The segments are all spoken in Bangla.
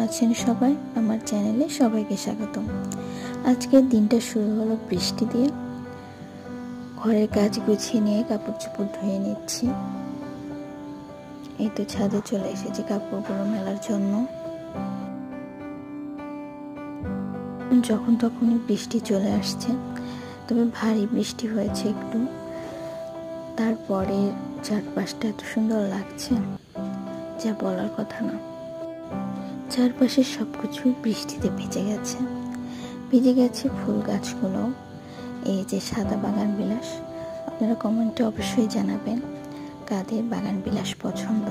আছেন সবাই? আমার চ্যানেলে সবাইকে স্বাগতম। আজকের দিনটা শুরু হলো বৃষ্টি দিয়ে। ঘরের কাজ গুছিয়ে নিয়ে কাপড় চোপড় ধুয়ে নিচ্ছি। এই তো ছাদে চলে এসেছি কাপড়গুলো মেলার জন্য। যখন তখনই বৃষ্টি চলে আসছে, তবে ভারী বৃষ্টি হয়েছে একটু। তারপরে চারপাশটা এত সুন্দর লাগছে যা বলার কথা না। চারপাশে সবকিছু বৃষ্টিতে ভিজে গেছে ফুল গাছগুলো। এই যে সাদা বাগান বিলাস, আপনারা কমেন্টে অবশ্যই জানাবেন কাদের বাগান বিলাস পছন্দ।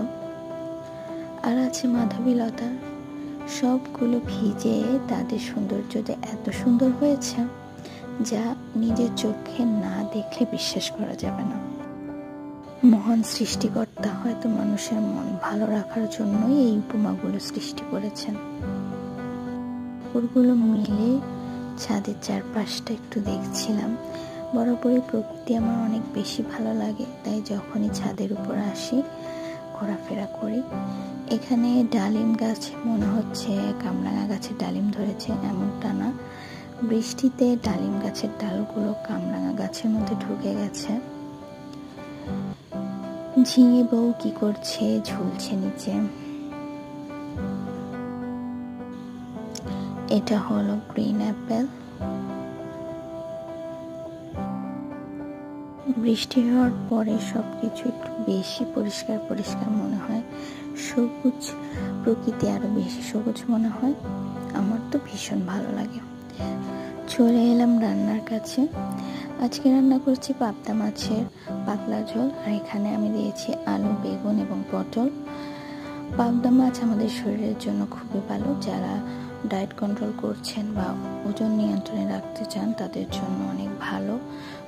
আর আছে মাধবীলতা, সবগুলো ভিজে তাদের সৌন্দর্য যে এত সুন্দর হয়েছে যা নিজের চোখে না দেখলে বিশ্বাস করা যাবে না। মহান সৃষ্টিকর্তা হয়তো মানুষের মন ভালো রাখার জন্যই এই উপমাগুলো সৃষ্টি করেছেন। ফুলগুলো মিলে ছাদের চারপাশটা একটু দেখছিলাম। বরাবরই প্রকৃতি আমার অনেক বেশি ভালো লাগে, তাই যখনই ছাদের উপর আসি ঘোরাফেরা করি। এখানে ডালিম গাছ, মনে হচ্ছে কামরাঙা গাছের ডালিম ধরেছে, এমনটা না। বৃষ্টিতে ডালিম গাছের ডালগুলো কামরাঙা গাছের মধ্যে ঢুকে গেছে। ঝিঙে বউ কি করছে, ঝুলছে নিচে। এটা হলো গ্রিন অ্যাপেল। বৃষ্টি হওয়ার পরে সবকিছু একটু বেশি পরিষ্কার পরিষ্কার মনে হয়, সবুজ প্রকৃতি আরো বেশি সবুজ মনে হয়। আমার তো ভীষণ ভালো লাগে। চলে এলাম রান্নার কাছে। আজকে রান্না করছি পাবদা মাছের পাতলা ঝোল, আর এখানে আমি দিয়েছি আলু, বেগুন এবং পটল। পাবদা মাছ আমাদের শরীরের জন্য খুবই ভালো। যারা ডায়েট কন্ট্রোল করছেন বা ওজন নিয়ন্ত্রণে রাখতে চান তাদের জন্য অনেক ভালো।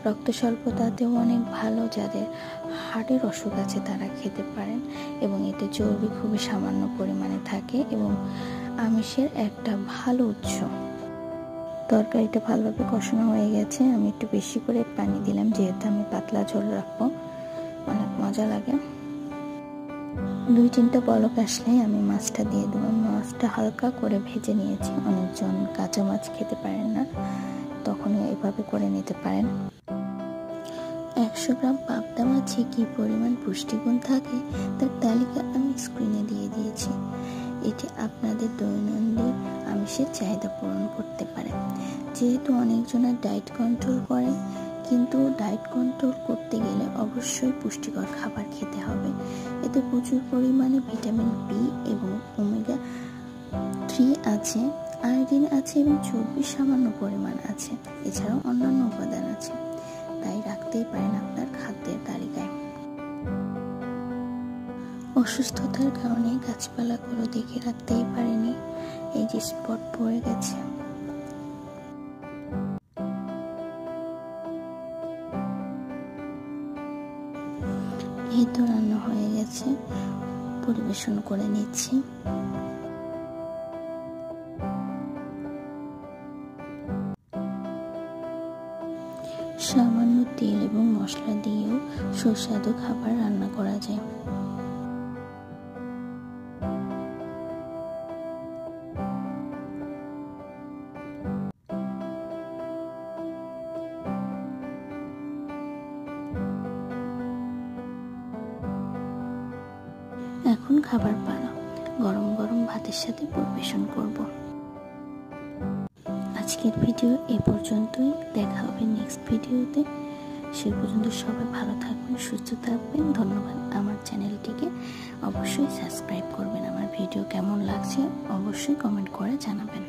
রক্ত স্বল্পতাতেও অনেক ভালো। যাদের হার্টের অসুখ আছে তারা খেতে পারেন, এবং এতে চর্বি খুবই সামান্য পরিমাণে থাকে এবং আমিষের একটা ভালো উৎস। তরকারিটা ভালোভাবে কষানো হয়ে গেছে। আমি একটু বেশি করে পানি দিলাম, যেহেতু আমি পাতলা ঝোল রাখবো, অনেক মজা লাগে। 2-3টা পলক আসলে আমি মাছটা দিয়ে দেবো। মাছটা হালকা করে ভেজে নিয়েছি। অনেকজন কাঁচা মাছ খেতে পারেন না, তখন এভাবে করে নিতে পারেন। 100 গ্রাম পাবদা মাছে কি পরিমাণ পুষ্টিগুণ থাকে তার তালিকা আমি স্ক্রিনে দিয়ে দিয়েছি। এটি আপনাদের দৈনন্দিন আমিষের চাহিদা পূরণ করতে পারে। যেহেতু অনেকজনের ডায়েট কন্ট্রোল করেন, কিন্তু ডায়েট কন্ট্রোল করতে গেলে অবশ্যই পুষ্টিকর খাবার খেতে হবে। এতে প্রচুর পরিমাণে ভিটামিন বি এবং ওমেগা 3 আছে, আয়োডিন আছে এবং চর্বির সামান্য পরিমাণ আছে। এছাড়াও অন্যান্য উপাদান আছে, তাই রাখতেই পারেন আপনার খাদ্যের তালিকায়। অসুস্থতার কারণে গাছপালাগুলো দেখে রাখতেই পারেনি, এই যে স্পট পড়ে গেছে। এই তো রান্না হয়ে গেছে, পরিবেশন করে নিচ্ছি। সামান্য তেল এবং মশলা দিয়েও সুস্বাদু খাবার রান্না করা যায়। এখন খাবার পালা, গরম গরম ভাতের সাথে পরিবেশন করব। আজকের ভিডিও এ পর্যন্তই। দেখা হবে নেক্সট ভিডিওতে। সে পর্যন্ত সবাই ভালো থাকবেন, সুস্থ থাকবেন। ধন্যবাদ। আমার চ্যানেলটিকে অবশ্যই সাবস্ক্রাইব করবেন। আমার ভিডিও কেমন লাগছে অবশ্যই কমেন্ট করে জানাবেন।